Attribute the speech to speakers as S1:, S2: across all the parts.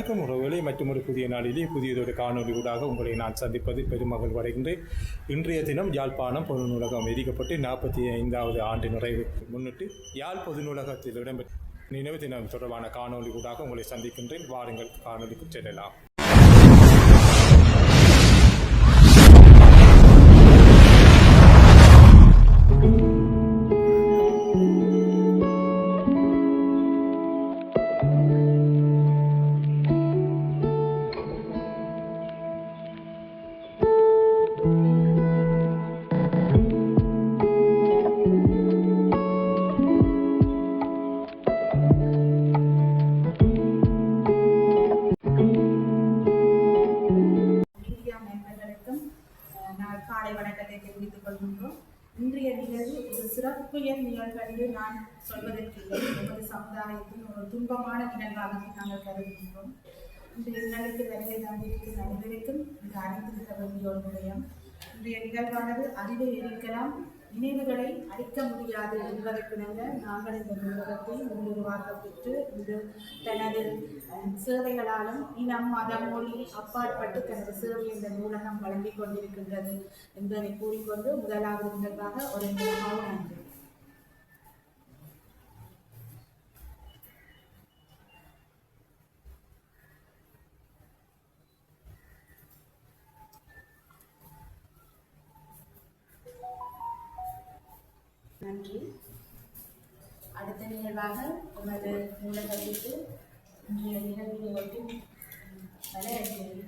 S1: வணக்கம் உறவுகளே, மற்றும் ஒரு புதிய நாளிலே புதியதொரு காணொலி ஊடாக உங்களை நான் சந்திப்பது பெருமகள் அடைகின்றேன். இன்றைய தினம் யாழ்ப்பாணம் பொது நூலகம் எரிக்கப்பட்டு 45வது ஆண்டு நிறைவு முன்னிட்டு யாழ் பொது நூலகத்தில் இடம்பெற்ற நினைவு தினம் தொடர்பான காணொலி ஊடாக உங்களை சந்திக்கின்றேன். வாருங்கள், காணொலிக்கு செல்லலாம்.
S2: காலை வணக்கத்தை தெரிவித்துக் கொள்கின்றோம். இன்றைய நிகழ்வு ஒரு சிறப்புயர் நிகழ்வு என்று நான் சொல்வதற்கு நமது சமுதாயத்தின் ஒரு துன்பமான நிகழ்வாக நாங்கள் கருதுகின்றோம். இன்றைய நிகழ்வுக்கு வருகை தந்திருக்கும் அனைவருக்கும் இந்த அனைத்திருக்க வேண்டிய ஒரு விடயம். இன்றைய நிகழ்வானது அறிவை எரிக்கலாம், நினைவுகளை அழிக்க முடியாது என்பதற்கிணங்க நாங்கள் இந்த நூலகத்தை முன்னுருவாக்க பெற்று இது தனது சேவைகளாலும் இனம் மதம் மொழி அப்பாற்பட்டு தனது சேவை இந்த நூலகம் வழங்கிக் கொண்டிருக்கின்றது என்பதை கூறிக்கொண்டு முதலாவது நிகழ்வாக ஒரு நிலமாக நன்றி. நன்றி. அடுத்த நிகழ்வாக எமது நூலகத்திற்கு இன்றைய நிகழ்வினை ஒட்டி வலையறிக்கையை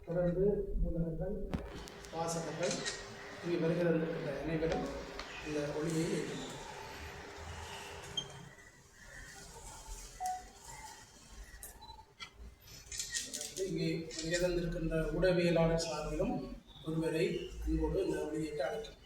S3: தொடர்ந்து நூலகங்கள், வாசகர்கள் இங்கே வருகிறது அனைவரும் இந்த ஒளியை ஏற்றுள்ளனர். இங்கே நிகழ்ந்திருக்கின்ற ஊடகவியலாளர் சார்பிலும் ஒருவரை அன்போடு இந்த ஒளியேற்ற அழைக்கும்.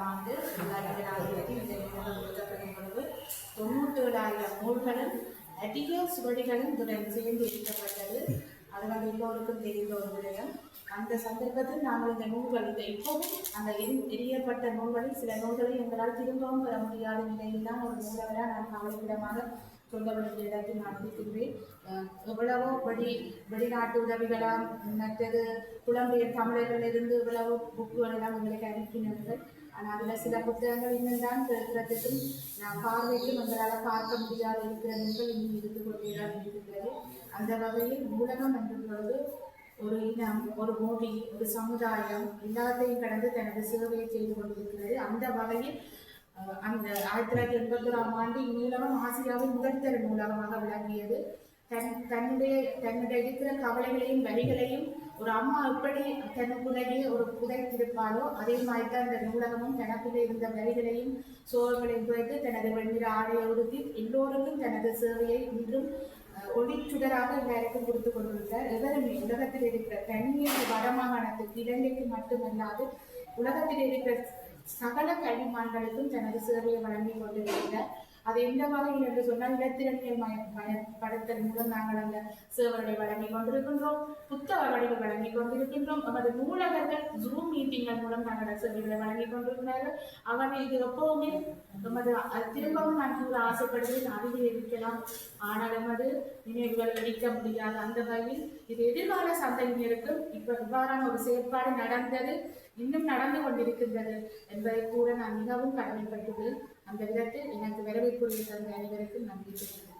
S2: ஆண்டு இந்த பொழுது 97,000 நூல்களும் அதிக சுவடிகளும் துடன் சேர்ந்து இருக்கப்பட்டது. அது வந்து எல்லோருக்கும் தெரிந்த ஒரு விடயம். அந்த சந்தர்ப்பத்தில் நாங்கள் இந்த நூல்கள் இப்போதும் அந்த எரியப்பட்ட நூல்களில் சில நூல்களை எங்களால் திரும்பவும் பெற முடியாத நிலையில் தான் ஒரு நூலகராக நான் கவலைக்கிடமாக சொல்ல வேண்டிய இடத்தில் நான் இருக்கின்றேன். எவ்வளவோ வெளிநாட்டு உதவிகளாம், மற்றது புலம்பெயர் தமிழர்களிலிருந்து எவ்வளவோ புக்குகள் எல்லாம் எங்களுக்கு அனுப்பினார்கள். ஆனால் அதில் சில புத்தகங்கள் இன்னும் தான் திறக்கிறதுக்கும் பார்வைக்கும் எங்களால் பார்க்க முடியாத இருக்கிற நூல்கள் இன்னும் இருந்து கொண்டேதான் இருக்கிறது. அந்த வகையில் நூலகம் என்பது ஒரு இனம், ஒரு மொழி, ஒரு சமுதாயம் எல்லாத்தையும் கடந்து தனது சேவையை செய்து கொண்டிருக்கிறது. அந்த வகையில் அந்த 1981ஆம் ஆண்டு இந்நூலகம் ஆசியாவின் முதற்தர நூலகமாக விளங்கியது. தன்னுடைய இருக்கிற கவலைகளையும் வரிகளையும் ஒரு அம்மா எப்படி தனக்குள்ளேயே ஒரு புதைத்திருப்பாலோ அதே மாதிரி தான் இந்த நூலகமும் தனக்குள்ளே இருந்த வரிகளையும் சோழர்களையும் குறைத்து தனது வெண்ணிற ஆடையை உடுத்தி எல்லோருக்கும் தனது சேவையை இன்றும் ஒளிச்சுடராக எல்லாருக்கும் கொடுத்து கொண்டிருக்கிறார். எவருமே உலகத்தில் இருக்கிற தனியாக வடமாகாணத்துக்கு இலங்கைக்கு மட்டுமல்லாது உலகத்தில் இருக்கிற சகல கல்விமான்களுக்கும் தனது சேவையை வழங்கி கொண்டிருக்கிறார். அது எந்த வகையில் என்று சொன்னால் இலத்திரனியல் மயப்படுத்தல் மூலம் நாங்கள் அந்த சேவைகளை வழங்கி கொண்டிருக்கின்றோம், புத்தக வடிவை வழங்கி கொண்டிருக்கின்றோம். நமது நூலகர்கள் ஜூம் மீட்டிங்கள் மூலம் நாங்கள் சேவைகளை வழங்கி கொண்டிருக்கிறார்கள். அவர்கள் இது எப்பவுமே நமது திரும்பவும் நான் கூற ஆசைப்படுகிறேன், அருகில் இருக்கலாம், ஆனால் நமது நினைவுகள் அளிக்க முடியாது. அந்த வகையில் இது எதிர்கால சந்ததியினருக்கும் இப்ப இவ்வாறான ஒரு செயற்பாடு நடந்தது, இன்னும் நடந்து கொண்டிருக்கின்றது என்பதை கூட நான் மிகவும் கடமைப்பட்டுள்ளேன். அந்த விதத்தில் எனக்கு வரவேற்புடைய தந்த அனைவருக்கும் நன்றி தெரிவித்துள்ளேன்.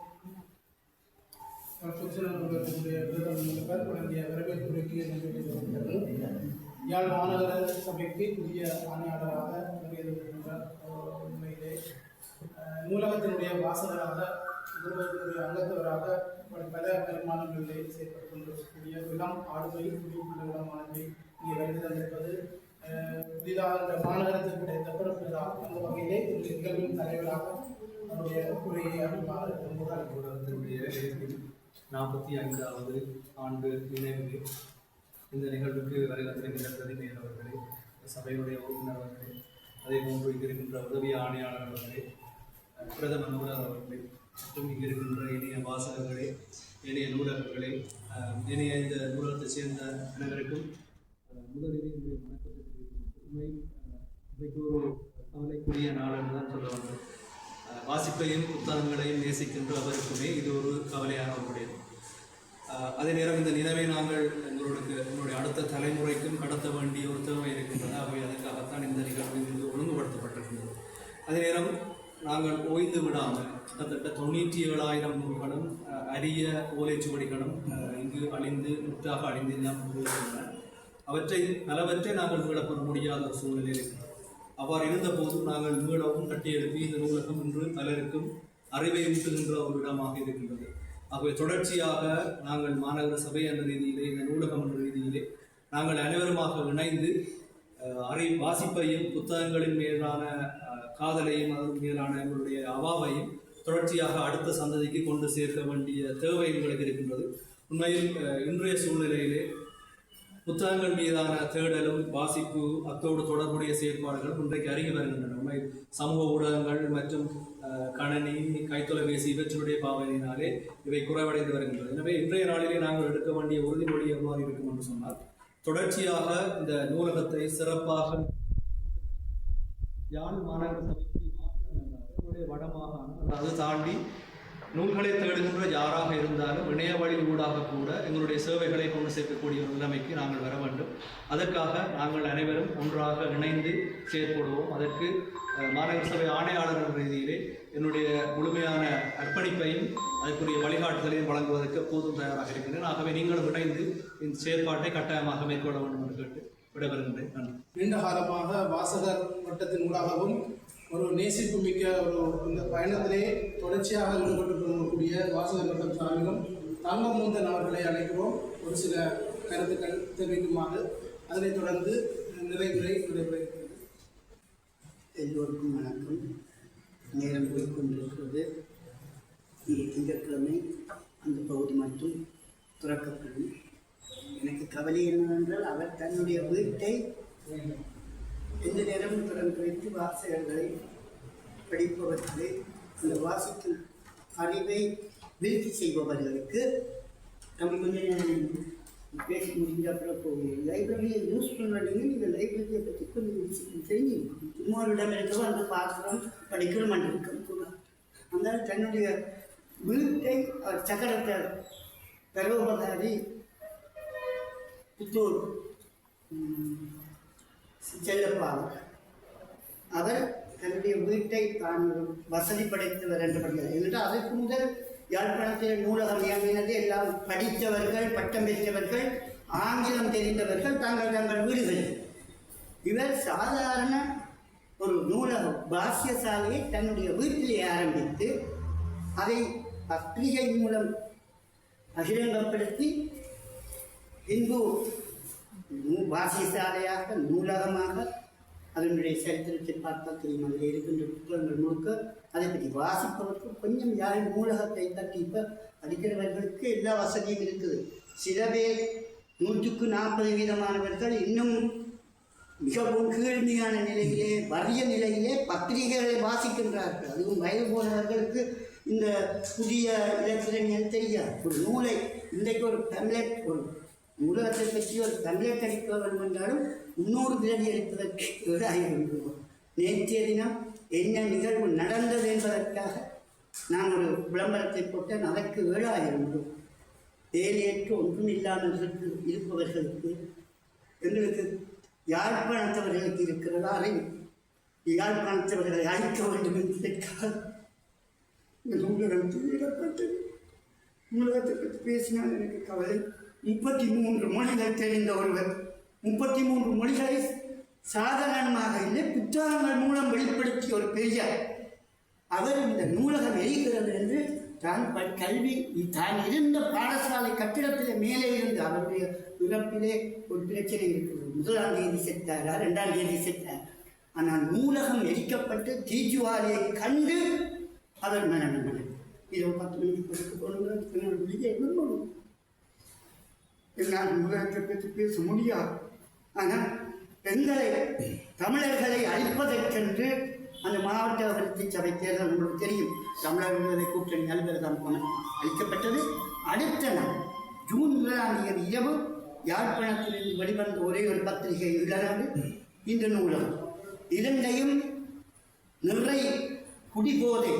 S3: யாழ் மாநகர சபைக்கு புதிய ஆணையாளராக வருகின்றார். உண்மையிலே நூலகத்தினுடைய வாசகராக, நூலகத்தினுடைய அங்கத்தவராக பல வருமானங்களிலே செயற்பட்டு கொண்டிருக்கக்கூடிய இளம் ஆளுமை, குடியுள்ள இளம் ஆளுமை இங்கே வருகை தந்திருப்பது புதிதாக மாநகரத்தில் கிடைத்த பிறப்பினராக அந்த வகையிலே இந்த நிகழ்வின் தலைவராக அவருடைய உரையை அறிவாறு
S4: நூலகத்தினுடைய 45வது ஆண்டு நினைவு இந்த நிகழ்வுக்கு வருகின்ற பிரதிநிதிகள் அவர்களே, சபையினுடைய உறுப்பினர் அவர்களே, அதே போன்று இங்கு இருக்கின்ற உதவி ஆணையாளர் அவர்களே, பிரதம நூலகர் அவர்களே, மற்றும் இங்கு இருக்கின்ற இணைய வாசகர்களே, இணைய நூலகர்களே, இணைய இந்த நூலகத்தை சேர்ந்த அனைவருக்கும் முதலிலே என்னுடைய வணக்கத்தை தெரிவிக்கின்றேன். உண்மை இன்றைக்கு ஒரு கவலைக்குரிய நாள் என்று தான் சொல்ல வேண்டும். வாசிப்பையும் புத்தகங்களையும் நேசிக்கின்ற அவருக்குமே இது ஒரு கவலையான ஒன்றுடையது. அதே நேரம் இந்த நினைவை நாங்கள் என்னுடைய அடுத்த தலைமுறைக்கும் கடத்த வேண்டிய ஒரு தேவை இருக்கின்றது. அவை அதற்காகத்தான் இந்த நிகழ்வு இங்கு ஒழுங்குபடுத்தப்பட்டிருக்கின்றது. அதே நேரம் நாங்கள் ஓய்ந்து விடாமல் கிட்டத்தட்ட 97,000 நூல்களும் அரிய ஓலைச்சுவடிகளும் இங்கு அழிந்து முற்றாக அழிந்து இருக்கின்றன. பலவற்றை நாங்கள் மீளப்பெற முடியாத ஒரு சூழ்நிலை இருக்கிறது. அவ்வாறு இருந்தபோது நாங்கள் மீளவும் கட்டியெழுப்பி இந்த நூலகம் இன்று பலருக்கும் அறிவை ஊட்டுகின்ற ஒரு இடமாக இருக்கின்றது. ஆகவே தொடர்ச்சியாக நாங்கள் மாநகர சபை என்ற ரீதியிலே, இந்த நூலகம் என்ற ரீதியிலே நாங்கள் அனைவருமாக இணைந்து வாசிப்பையும் புத்தகங்களின் மீதான காதலையும் அதன் மீதான எங்களுடைய அவாவையும் தொடர்ச்சியாக அடுத்த சந்ததிக்கு கொண்டு சேர்க்க வேண்டிய தேவை எங்களுக்கு இருக்கின்றது. உண்மையில் இன்றைய சூழ்நிலையிலே புத்தகங்கள் மீதான தேடலும் வாசிப்பு அத்தோடு தொடர்புடைய செயற்பாடுகள் இன்றைக்கு அருகி வருகின்றன. உண்மை சமூக ஊடகங்கள் மற்றும் கணனி, கைத்தொலைபேசி இவற்றினுடைய பாவனையினாலே இவை குறைவடைந்து வருகின்றன. எனவே இன்றைய நாளிலே நாங்கள் எடுக்க வேண்டிய உறுதிமொழி எவ்வாறு இருக்கும் என்று சொன்னால், தொடர்ச்சியாக இந்த நூலகத்தை சிறப்பாக யாழ் மாநகர சபைக்கு மாற்றமல்லாத வடமாகாணம், அதாவது தாண்டி நூல்களை தேடுகின்ற யாராக இருந்தாலும் இணைய வழி ஊடாக கூட எங்களுடைய சேவைகளை கொண்டு சேர்க்கக்கூடிய ஒரு நிலைமைக்கு நாங்கள் வர வேண்டும். அதற்காக நாங்கள் அனைவரும் ஒன்றாக இணைந்து செயற்படுவோம். அதற்கு மாநகர சபை ஆணையாளர்கள் ரீதியிலே என்னுடைய முழுமையான அர்ப்பணிப்பையும் அதற்குரிய வழிகாட்டுதலையும் வழங்குவதற்கு எப்போதும் தயாராக இருக்கின்றேன். ஆகவே நீங்களும் இணைந்து இந்த செயற்பாட்டை கட்டாயமாக மேற்கொள்ள வேண்டும் என்று கேட்டு விடைபெறுகின்றேன். நன்றி.
S3: நீண்ட காலமாக வாசகர் வட்டத்தின் ஊடாகவும் ஒரு நேசிப்பு மிக்க ஒரு இந்த பயணத்திலே தொடர்ச்சியாக ஈடுபட்டுக்கூடிய வாசகர் வட்டம் சார்பிலும் தங்கமுந்தன் அவர்களை அழைக்கிறோம். ஒரு சில கருத்துக்கள் தெரிவிக்குமாறு, அதனைத் தொடர்ந்து நிறைவுரை.
S5: எல்லோருக்கும் வணக்கம். நேரம் போய்கொண்டிருக்கிறது. இங்கே திங்கட்கிழமை அந்த பகுதி மட்டும் துறக்கப்படும். எனக்கு கவலை என்னவென்றால் அவர் தன்னுடைய வீட்டை எந்த நேரமும் திறந்து வைத்து வாசகர்களை படிப்பவர்களை அந்த வாசிக்கும் அறிவை விருத்தி செய்பவர்களுக்கு நம்ம கொஞ்சம் பேசி முடிஞ்ச அப்புறம் போய் லைப்ரரியை யூஸ் பண்ணுறீங்க. நீங்கள் லைப்ரரியை பற்றி கொஞ்சம் தெரிஞ்சுக்கணும். இன்னொருடம் இருக்கவும் அந்த பார்க்குறோம் படிக்கிறோம் இருக்கணும் கூட. அந்த தன்னுடைய வீட்டை சக்கரத்தை பரோபகாரி புத்தூர் செல்லப்பாளர் அவர் தன்னுடைய வீட்டை தான் வசதி படைத்தவர் என்று படிக்கிறார். என்றால் அதற்கு முதல் யாழ்ப்பாணத்தில் நூலகம் இயங்கினது எல்லாம் படித்தவர்கள், பட்டம் பெற்றவர்கள், ஆங்கிலம் தெரிந்தவர்கள் தங்கள் வீடுகளில். இவர் சாதாரண ஒரு நூலகம் பாஷ்யசாலையை தன்னுடைய வீட்டிலே ஆரம்பித்து அதை பத்திரிகை மூலம் பகிரங்கப்படுத்தி இந்து பாஷ்யசாலையாக நூலகமாக அதனுடைய சரித்திரத்தை பார்த்தால் தெரியும். அதில் இருக்கின்ற புத்தகங்கள் முழுக்க அதை பற்றி வாசிப்பதற்கு கொஞ்சம் யாரும் நூலகத்தை தட்டி இப்போ படிக்கிறவர்களுக்கு எல்லா வசதியும் இருக்குது. சில பேர் 140% இன்னும் மிகவும் கீழ்மையான நிலையிலே, வறிய நிலையிலே பத்திரிகைகளை வாசிக்கின்றார்கள். அதுவும் வயது போனவர்களுக்கு இந்த புதிய இலக்கியங்கள் தெரியாது. ஒரு நூலை இன்றைக்கு ஒரு பேம்லெட், ஒரு நூலகத்தை பற்றி ஒரு பேம்லெட் அடிக்க வேண்டும் என்றாலும் 300 பிரதி எடுப்பதற்கு ஆகிவிடுவோம். நேற்றைய தினம் என்ன நிகழ்வு நடந்தது என்பதற்காக நான் ஒரு விளம்பரத்தை போட்டேன். அதற்கு 7000 வேலையற்று ஒன்றும் இல்லாமல் இருப்பவர்களுக்கு எங்களுக்கு யாழ்ப்பாணத்தவர்களுக்கு இருக்கிறதா அதை யாழ்ப்பாணத்தவர்களை அழிக்க வேண்டும் என்பதற்காக இந்த நூலகம் வெளியிடப்பட்டது. நூலகத்தை பற்றி பேசினால் எனக்கு கவலை. 33 மொழிகள் தெரிந்த ஒருவர் 33 மொழிகளை சாதாரணமாக இல்லை புத்தகங்கள் மூலம் வெளிப்படுத்திய ஒரு பெரியார் அவர் இந்த நூலகம் எரிகிறது என்று தான் கல்வி தான் இருந்த பாடசாலை கட்டிடத்திலே மேலே இருந்து அவருடைய இறப்பிலே ஒரு பிரச்சனை இருக்கிறது. 1ஆம் தேதி செத்தாரா 2ஆம் தேதி செத்தார். ஆனால் நூலகம் எரிக்கப்பட்டு தீஜுவாலியை கண்டு அவர் மரணம். இது 10 மணிக்கு கொடுக்க என்னால் நூலகத்தை பற்றி பேச முடியாது. ஆனால் பெண்களை தமிழர்களை அழிப்பதற்கென்று அந்த மாவட்ட அபிவிருத்தி சபை தேர்தல் உங்களுக்கு தெரியும். தமிழர் விடுதலை கூட்டணி அலுவலகம் அளிக்கப்பட்டது. அடுத்த நாள் ஜூன் 1ஆம் தேதி இரவு யாழ்ப்பாணத்திலிருந்து வெளிவந்த ஒரே ஒரு பத்திரிகை இளநாடு இந்த நூலகம். இரண்டையும் நிறைய குடிபோதை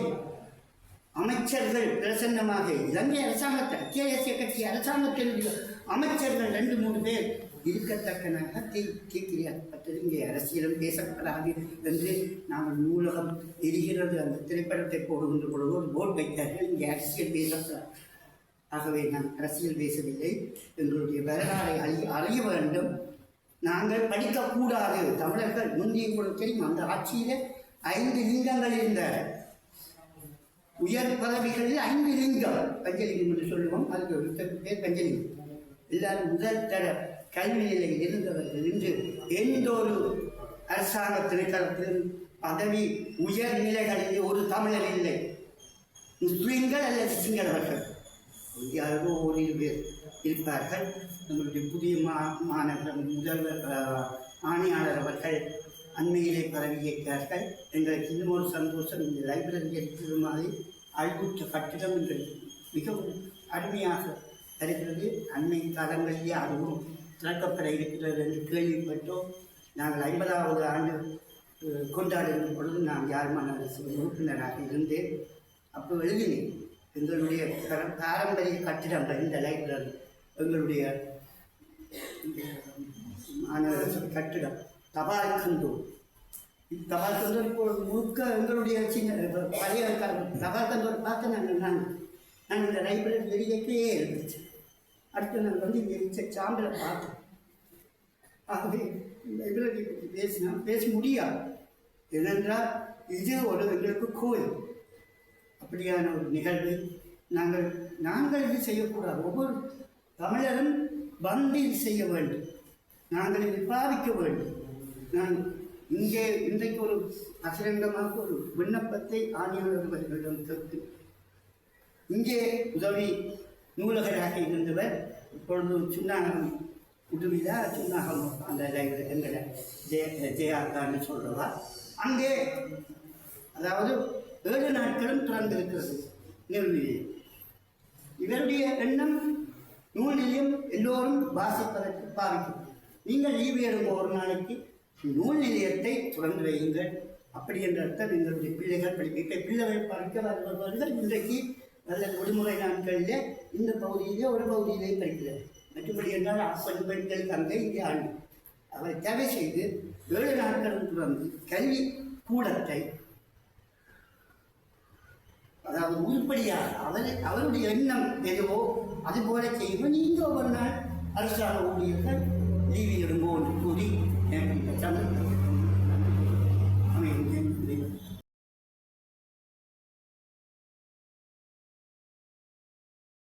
S5: அமைச்சர்கள் பிரசன்னமாக இலங்கை அரசாங்கத்தை ஐக்கிய தேசிய கட்சி அரசாங்கத்தினுடைய அமைச்சர்கள் 2-3 பேர் இருக்கத்தக்கனாக தீக்கிரியாக்கப்பட்டது. இங்கே அரசியலும் பேசப்படாது என்று நாங்கள் நூலகம் எரிகிறது அந்த திரைப்படத்தை போடுகின்ற பொழுது ஒரு போர்டு வைத்தார்கள், இங்கே அரசியல் பேசப்படாது. ஆகவே நான் அரசியல் பேசவில்லை. எங்களுடைய வரலாறை அறிய வேண்டும். நாங்கள் படிக்கக்கூடாது. தமிழர்கள் முந்தைய கூட தெரியும் அந்த ஆட்சியில் 5 லிங்கங்கள் இருந்த உயர் பதவிகளில் 5 லிங்கம் பஞ்சலிங்கம் என்று சொல்லுவோம். அதுக்கு ஒரு பேர் பஞ்சலிங்கம். எல்லாரும் முதல் தர கல்வி நிலையில் இருந்தவர்கள் இன்று எந்த ஒரு அரசாங்க திணைக்களத்திலும் பதவி உயர் நிலைகளிலே ஒரு தமிழர் இல்லை. முஸ்லீம்கள் அல்லது சிங்களவர்கள் யாரோ ஓரிரு பேர் இருப்பார்கள். நம்மளுடைய புதிய மாநகர முதல்வர் ஆணையாளர் அவர்கள் அண்மையிலே பதவியேற்றார்கள். எங்களுக்கு இன்னும் ஒரு சந்தோஷம். இந்த லைப்ரரி இருக்கிற மாதிரி அழுகுற்ற கட்டிடம் எங்களுக்கு மிகவும் அருமையாக இருக்கிறது. அண்மை காலங்களிலே அதுவும் திறக்கப்பட இருக்கிறது என்று கேள்விப்பட்டோம். நாங்கள் 50வது ஆண்டு கொண்டாடுகிற பொழுது நான் யாழ்ப்பாண அரசு உறுப்பினராக இருந்தேன். அப்போ எழுதினேன் எங்களுடைய பாரம்பரிய கட்டிடங்கள் இந்த லைப்ரரி எங்களுடைய மாணவர்கள் கட்டிடம் தபால் கந்தூர் தபால் கந்தூர் இப்போ முழுக்க எங்களுடைய சின்ன பழைய தபால் கந்தூர் பார்த்து நான் இந்த லைப்ரரி வெளியேற்றே இருந்துச்சு. அடுத்து நான் வந்து இங்கே சாம்பலை பார்த்தேன். ஆகவே லைப்ரரி பற்றி பேச முடியாது. ஏனென்றால் இது ஒரு எங்களுக்கு கோயில். அப்படியான ஒரு நிகழ்வை நாங்கள் இது செய்யக்கூடாது. ஒவ்வொரு தமிழரும் வந்து இது செய்ய வேண்டும். நாங்கள் இது பாதிக்க வேண்டும். நான் இங்கே இன்றைக்கு ஒரு அசரங்கமாக ஒரு விண்ணப்பத்தை ஆணையாளர்களிடம் கேட்டு இங்கே உதவி நூலகராக இருந்தவர் இப்பொழுது சுண்ணாகம் உதவிதா சுண்ணாகம் அந்த எங்களை ஜெயாக்கான்னு சொல்கிறவா அங்கே அதாவது 7 நாட்களும் திறந்திருக்கிறது நூல்நிலையம். இவருடைய எண்ணம் நூல் நிலையம் எல்லோரும் வாசிப்பதற்கு பாவிக்கும். நீங்கள் லீவு எடுக்கும் ஒரு நாளைக்கு நூல் நிலையத்தை திறந்து வையுங்கள். அப்படி என்ற அர்த்தம் எங்களுடைய பிள்ளைகள் பிள்ளைகள் படிக்க வருபவர்கள் இன்றைக்கு நல்ல விடுமுறை நாட்களிலே இந்த பகுதியிலே ஒரு பகுதியிலே படிக்கிறார். மற்றபடி என்றால் அப்பன் பெண்கள் அங்கே இங்கே ஆண்டு அவரை தேவை செய்து 7 நாட்களும் திறந்து கல்வி கூடத்தை அதாவது உருப்படியாக அவருடைய எண்ணம் எதுவோ அதுபோல செய்வோம். நீங்கள் ஒரு நாள் அரசாங்க ஊழியர்கள் லீவு எடுங்கோ என்று கூறி எனக்கு இந்த சந்தர்ப்பம்